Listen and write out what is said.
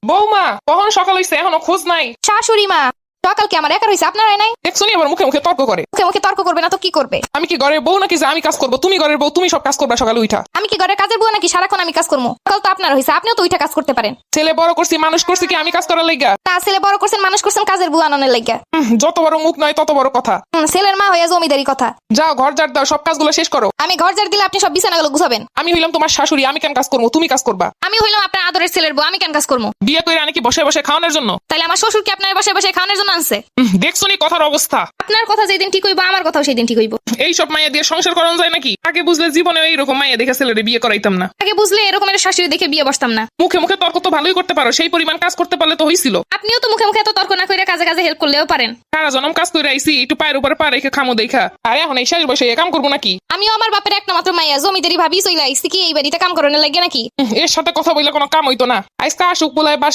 বৌমা কখন সকাল হইছে এখনো খোঁজ নাই। শাশুড়ি মা, সকাল কি আমার একা রয়েছে, আপনারাই নাই? দেখছো নি আবার মুখে মুখে তর্ক করে। মুখে মুখে তর্ক করবে না তো কি করবে? আমি কি ঘরের বউ নাকি যে আমি কাজ করবো? তুমি ঘরের বউ, তুমি সব কাজ করবা সকালে উঠা। আমি কি ঘরের কাজের বুয়া নাকি সারাক্ষণ আমি কাজ করবো? সকাল তো আপনার হয়েছে, আপনিও তো উইঠা কাজ করতে পারেন। ছেলে বড় করছি মানুষ করছি কি আমি কাজ করার লাইগা? তা ছেলে বড় করছেন মানুষ করছেন কাজের বুয়া আননের লাগিয়া। যত বড় মুখ নয় তত বড় কথা। ছেলের মা হয়ে জমিদারি কথা। যাও ঘর ঝাড় দাও, সব কাজগুলো শেষ করো। আমি ঘর ঝাড় দিলে আপনি সব বিছানাগুলো গুছাবেন। আমি হইলাম তোমার শাশুড়ি, আমি কেন কাজ করবো? তুমি কাজ করবা। আমি হইলাম আপনার আদরের ছেলের বউ, আমি কেন কাজ করবো? বিয়ে করে আনি কি বসে বসে খাওয়ানোর জন্য? তাইলে আমার শ্বশুর কি আপনার বসে বসে খাওয়ানোর জন্য আনছে? দেখছো নি কথার অবস্থা। আপনার কথা যেদিন ঠিক হইব আমার কথাও সেই দিন ঠিক হইব। এইসব মাইয়া দিয়ে সংসার করানো যায় নাকি? আগে বুঝলে জীবনে এইরকম মাইয়া দেখে ছেলেরে বিয়ে করাইতাম না। আগে বুঝলে এরকম একটা শাশুড়ি দেখে বিয়ে বসতাম না। মুখে মুখে তর্ক তো ভালোই করতে পারো, সেই পরিমাণ কাজ করতে পারলে তো হইছিল। আপনিও তো মুখে মুখে এত তর্ক না করে কাজে কাজে হেল্প করলেও পারেন। সারা জনম কাজ করে আইছি, একটু পায়ের উপরে পা রেখে খামো দেখা। আর এখন এই শেষ বয়সে এ কাম করবো নাকি? আমিও আমার বাপের একটা মাত্র মাইয়া, জমিদারি ভাবি চইলা আইছি কি এই বাড়িতে কাম করানোর লাগে নাকি? এর সাথে কথা বললে কোনো কাম হইতো না। আজকে আসুক বলে